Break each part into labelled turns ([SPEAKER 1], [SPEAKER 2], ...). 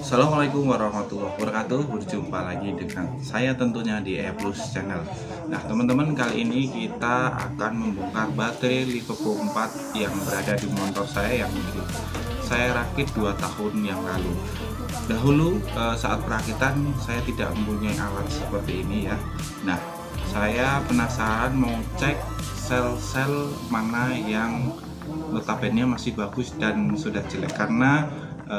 [SPEAKER 1] Assalamualaikum warahmatullahi wabarakatuh. Berjumpa lagi dengan saya tentunya di E-Plus Channel. Nah teman-teman, kali ini kita akan membongkar baterai Liverpool 4 yang berada di motor saya yang saya rakit 2 tahun yang lalu. Dahulu saat perakitan saya tidak mempunyai alat seperti ini ya. Nah saya penasaran mau cek sel-sel mana yang notabene masih bagus dan sudah jelek, karena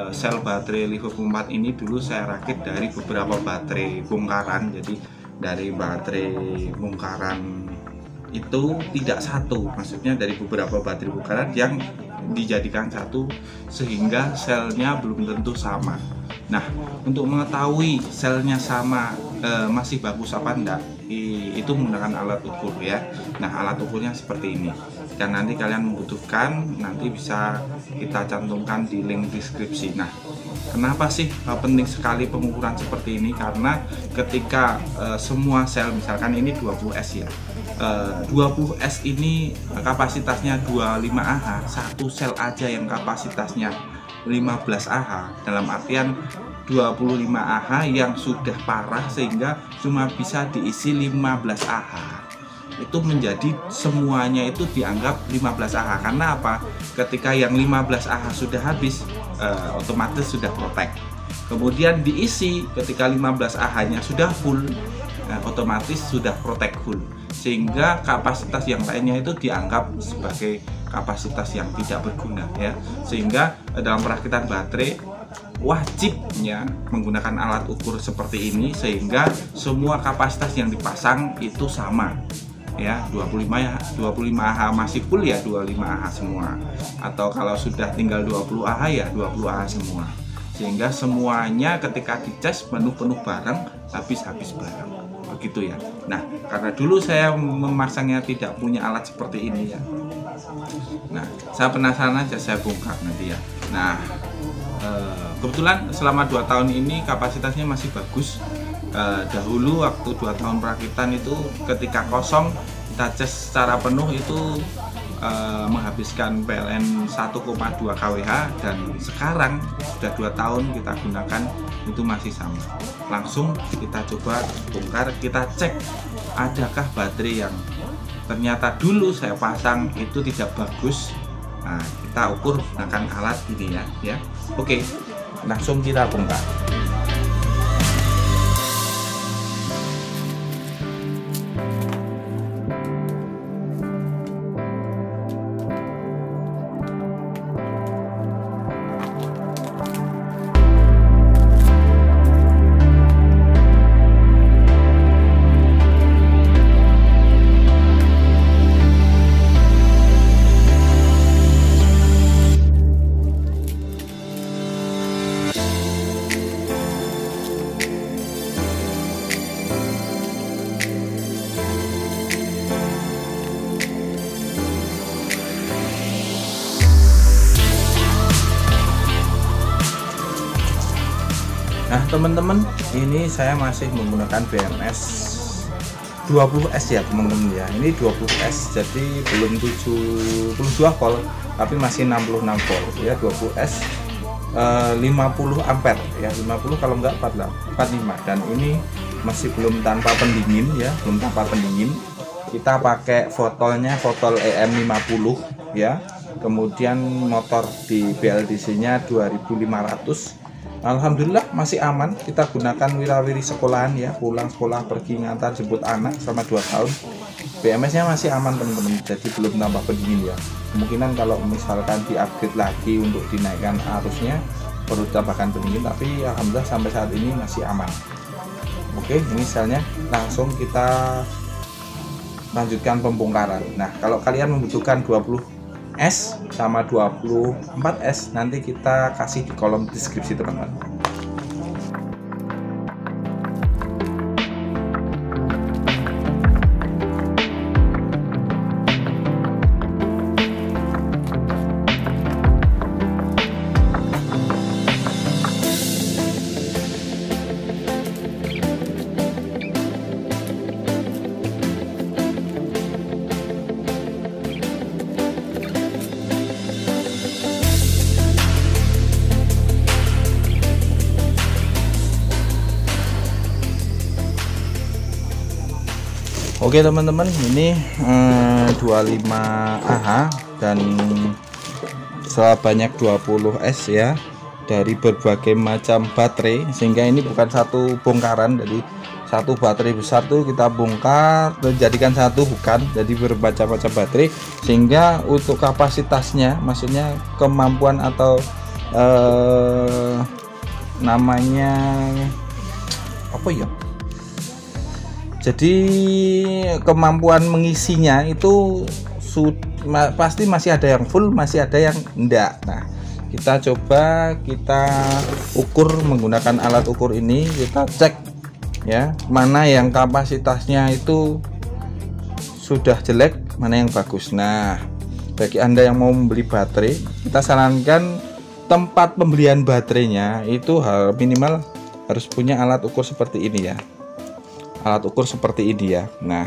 [SPEAKER 1] sel baterai Liverpool 4 ini dulu saya rakit dari beberapa baterai bongkaran. Jadi dari baterai bongkaran itu tidak satu, maksudnya dari beberapa baterai bongkaran yang dijadikan satu sehingga selnya belum tentu sama. Nah untuk mengetahui selnya sama masih bagus apa enggak, itu menggunakan alat ukur ya. Nah alat ukurnya seperti ini, dan nanti kalian membutuhkan nanti bisa kita cantumkan di link deskripsi. Nah kenapa sih penting sekali pengukuran seperti ini? Karena ketika semua sel, misalkan ini 20S ya, 20S ini kapasitasnya 25 Ah, satu sel aja yang kapasitasnya 15 Ah, dalam artian 25 Ah yang sudah parah sehingga cuma bisa diisi 15 Ah, itu menjadi semuanya itu dianggap 15 Ah. Karena apa? Ketika yang 15 Ah sudah habis, otomatis sudah protek. Kemudian diisi ketika 15 Ah nya sudah full, otomatis sudah protek full, sehingga kapasitas yang lainnya itu dianggap sebagai kapasitas yang tidak berguna ya. Sehingga dalam perakitan baterai wajibnya menggunakan alat ukur seperti ini, sehingga semua kapasitas yang dipasang itu sama ya. 25 Ah masih full ya 25 Ah semua, atau kalau sudah tinggal 20 Ah ya 20 Ah semua, sehingga semuanya ketika dicas penuh-penuh bareng, habis-habis bareng, begitu ya. Nah karena dulu saya memasangnya tidak punya alat seperti ini ya, nah saya penasaran aja, saya bongkar nanti ya. Nah kebetulan selama 2 tahun ini kapasitasnya masih bagus. Dahulu waktu 2 tahun perakitan itu ketika kosong kita cas secara penuh itu menghabiskan PLN 1,2 kWh, dan sekarang sudah 2 tahun kita gunakan itu masih sama. Langsung kita coba bongkar, kita cek adakah baterai yang ternyata dulu saya pasang itu tidak bagus. Nah kita ukur menggunakan alat ini ya. Oke, langsung kita bongkar. Nah teman-teman, ini saya masih menggunakan BMS 20S ya teman-teman ya. Ini 20S, jadi belum 72 volt tapi masih 66 volt ya. 20S 50 ampere ya, 50 kalau enggak 45, dan ini masih belum tanpa pendingin ya, belum tanpa pendingin. Kita pakai fotolnya fotol EM50 ya. Kemudian motor di BLDC nya 2500. Alhamdulillah masih aman, kita gunakan wirawiri sekolahan ya, pulang sekolah, pergi ngantar, jemput anak sama 2 tahun. BMS nya masih aman teman-teman, jadi belum tambah pendingin ya. Kemungkinan kalau misalkan di-upgrade lagi untuk dinaikkan arusnya perlu tambahkan pendingin, tapi alhamdulillah sampai saat ini masih aman. Oke, ini selnya, langsung kita lanjutkan pembongkaran. Nah kalau kalian membutuhkan 20S sama 24S, nanti kita kasih di kolom deskripsi teman-teman. Oke teman-teman, ini 25 Ah dan sebanyak 20S ya, dari berbagai macam baterai, sehingga ini bukan satu bongkaran. Jadi satu baterai besar tuh kita bongkar dan jadikan satu, bukan, jadi bermacam-macam baterai, sehingga untuk kapasitasnya, maksudnya kemampuan atau namanya apa ya, jadi kemampuan mengisinya itu pasti masih ada yang full, masih ada yang enggak. Nah, kita coba kita ukur menggunakan alat ukur ini, kita cek ya, mana yang kapasitasnya itu sudah jelek, mana yang bagus. Nah, bagi Anda yang mau membeli baterai, kita sarankan tempat pembelian baterainya itu minimal harus punya alat ukur seperti ini ya. Alat ukur seperti ini ya. Nah,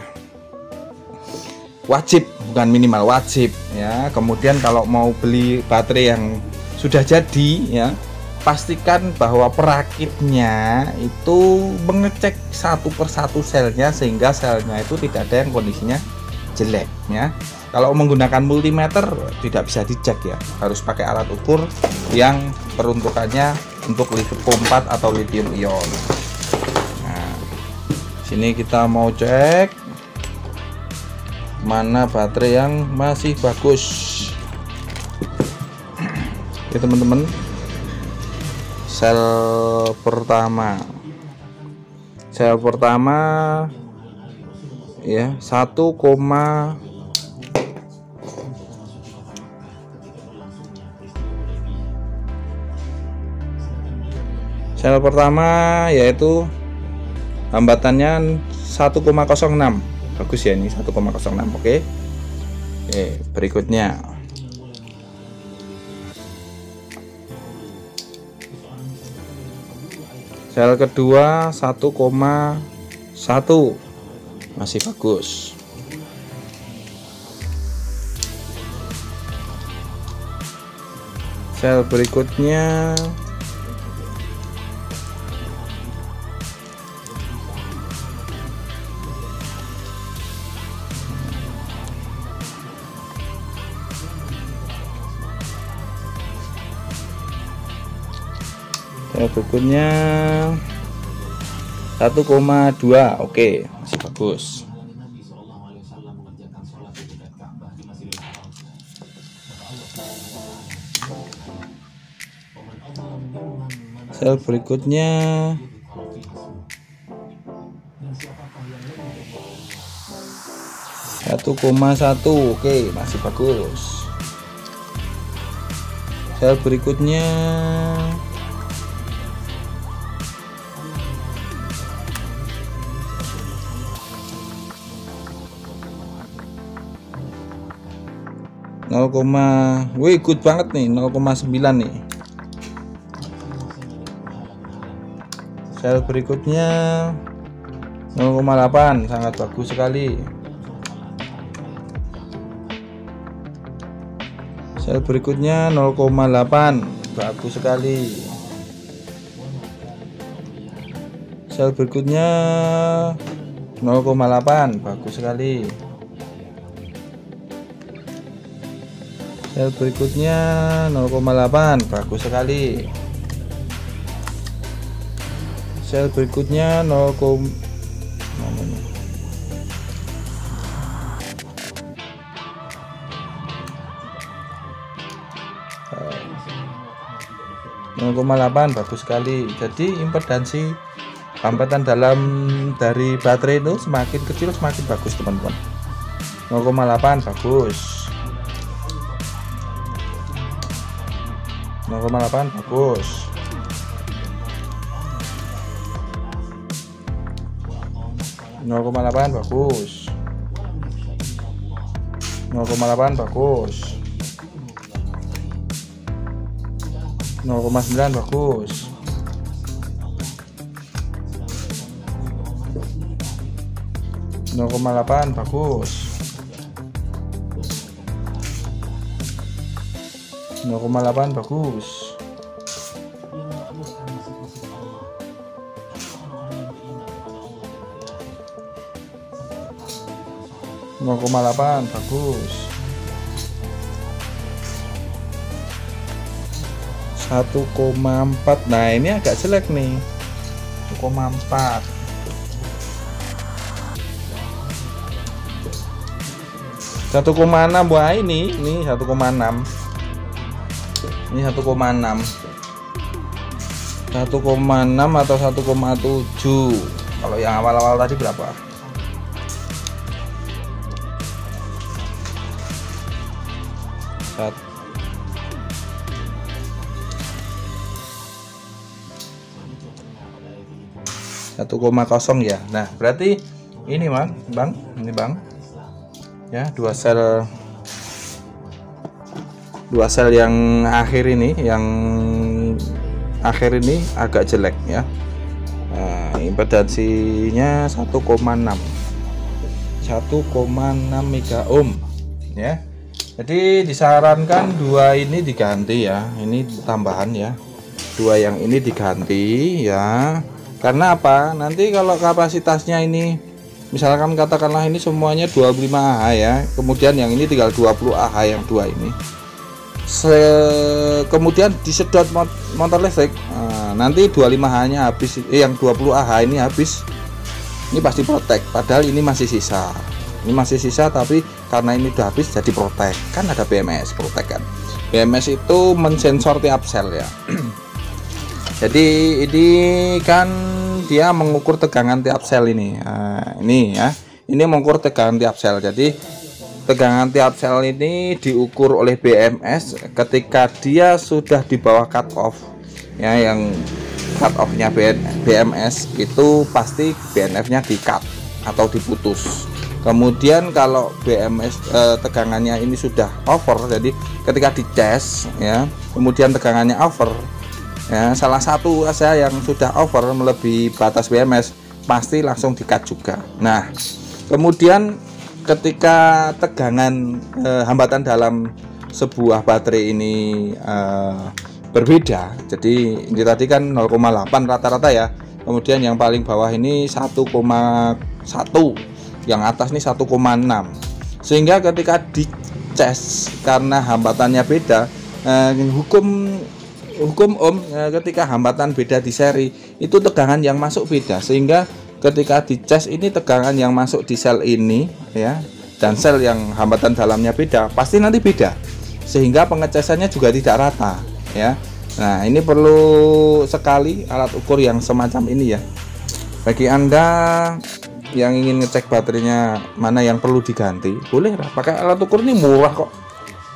[SPEAKER 1] wajib, bukan minimal, wajib ya. Kemudian kalau mau beli baterai yang sudah jadi ya, pastikan bahwa perakitnya itu mengecek satu persatu selnya, sehingga selnya itu tidak ada yang kondisinya jelek ya. Kalau menggunakan multimeter tidak bisa dicek ya, harus pakai alat ukur yang peruntukannya untuk lithium 4 atau lithium ion. Sini kita mau cek mana baterai yang masih bagus. Oke teman-teman, sel pertama ya 1, sel pertama yaitu hambatannya 1,06. Bagus ya, ini 1,06. Oke, berikutnya sel kedua 1,1, masih bagus. Sel berikutnya berikutnya 1,2. Oke, masih bagus. Sel berikutnya 1,1. Oke, masih bagus. Sel berikutnya 0, wih good banget nih, 0,9 nih. Sel berikutnya 0,8, sangat bagus sekali. Sel berikutnya 0,8, bagus sekali. Sel berikutnya 0,8, bagus sekali. Sel berikutnya 0,8, bagus sekali. Sel berikutnya 0,0 0,8, bagus sekali. Jadi impedansi hambatan dalam dari baterai itu semakin kecil semakin bagus teman-teman. 0,8 bagus. 0,8 bagus. 0,8 bagus. 0,8 bagus. 0,9 bagus. 0,8 bagus. 0,8 bagus. 0,8 0,8 bagus. 1,4. Nah ini agak jelek nih. 1,4. 1,6. Wah ini 1,6. Ini 1,6. 1,6 atau 1,7. Kalau yang awal-awal tadi berapa? Satu koma kosong ya. Nah berarti ini bang, ini bang, ya dua sel yang akhir ini, agak jelek ya. Nah, impedansinya 1,6 mega ohm ya. Jadi disarankan dua ini diganti ya. Ini tambahan ya. Dua yang ini diganti ya. Karena apa? Nanti kalau kapasitasnya ini misalkan katakanlah ini semuanya 25 Ah ya. Kemudian yang ini tinggal 20 Ah yang dua ini. Kemudian disedot motor listrik. Nah, nanti 25 Ah-nya habis, yang 20 Ah ini habis. Ini pasti protek, padahal ini masih sisa. Ini masih sisa tapi karena ini udah habis jadi protek. Kan ada BMS protek kan. BMS itu mensensor tiap sel ya. Jadi ini kan dia mengukur tegangan tiap sel ini. Nah, ini ya. Ini mengukur tegangan tiap sel. Jadi tegangan tiap sel ini diukur oleh BMS ketika dia sudah di bawah cut off. Ya, yang cut off-nya BMS itu pasti BNF-nya di-cut atau diputus. Kemudian kalau BMS tegangannya ini sudah over, jadi ketika dicas ya, kemudian tegangannya over ya, salah satu saja yang sudah over melebihi batas BMS pasti langsung di-cut juga. Nah, kemudian ketika tegangan hambatan dalam sebuah baterai ini berbeda, jadi ini tadi kan 0,8 rata-rata ya, kemudian yang paling bawah ini 1,1, yang atas ini 1,6, sehingga ketika dicas karena hambatannya beda, hukum ohm ketika hambatan beda di seri itu tegangan yang masuk beda, sehingga ketika dicas ini tegangan yang masuk di sel ini ya dan sel yang hambatan dalamnya beda pasti nanti beda, sehingga pengecasannya juga tidak rata ya. Nah ini perlu sekali alat ukur yang semacam ini ya. Bagi Anda yang ingin ngecek baterainya mana yang perlu diganti, boleh lah pakai alat ukur ini, murah kok.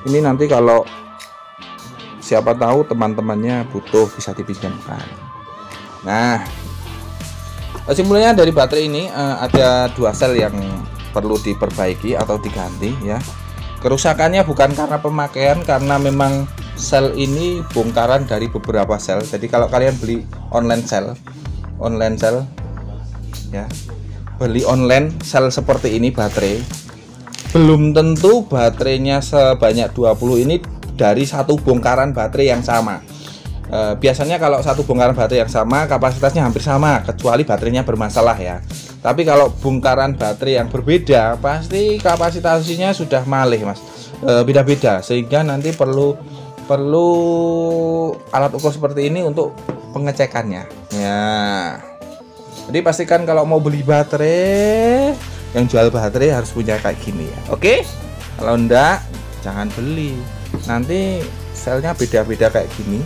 [SPEAKER 1] Ini nanti kalau siapa tahu teman-temannya butuh bisa dipinjamkan. Nah, kesimpulannya dari baterai ini ada dua sel yang perlu diperbaiki atau diganti ya. Kerusakannya bukan karena pemakaian, karena memang sel ini bongkaran dari beberapa sel. Jadi kalau kalian beli online sel ya, beli online sel seperti ini baterai, belum tentu baterainya sebanyak 20 ini dari satu bongkaran baterai yang sama. Biasanya kalau satu bongkaran baterai yang sama kapasitasnya hampir sama, kecuali baterainya bermasalah ya. Tapi kalau bongkaran baterai yang berbeda pasti kapasitasnya sudah malih mas, beda-beda, sehingga nanti perlu alat ukur seperti ini untuk pengecekannya ya. Jadi pastikan kalau mau beli baterai, yang jual baterai harus punya kayak gini ya. Oke, kalau enggak jangan beli, nanti selnya beda-beda kayak gini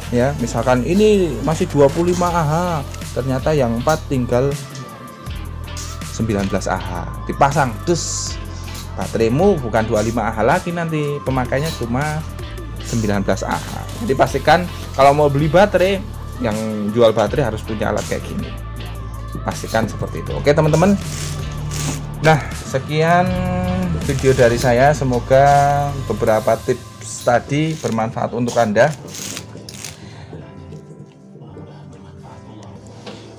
[SPEAKER 1] ya. Misalkan ini masih 25 Ah, ternyata yang 4 tinggal 19 Ah, dipasang dus, bateraimu bukan 25 Ah lagi, nanti pemakainya cuma 19 Ah. Jadi pastikan kalau mau beli baterai, yang jual baterai harus punya alat kayak gini, pastikan seperti itu. Oke teman-teman, nah sekian video dari saya, semoga beberapa tips tadi bermanfaat untuk Anda.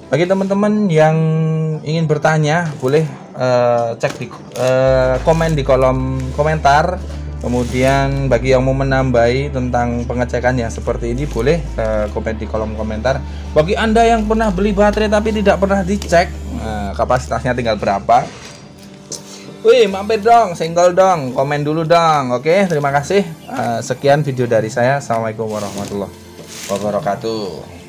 [SPEAKER 1] Bagi teman-teman yang ingin bertanya, boleh cek di komen di kolom komentar. Kemudian bagi yang mau menambahi tentang pengecekan yang seperti ini, boleh komen di kolom komentar. Bagi Anda yang pernah beli baterai tapi tidak pernah dicek kapasitasnya tinggal berapa,
[SPEAKER 2] Wih, mampir dong, senggol dong, komen dulu dong. Oke, terima kasih. Sekian video dari saya. Assalamualaikum warahmatullahi wabarakatuh.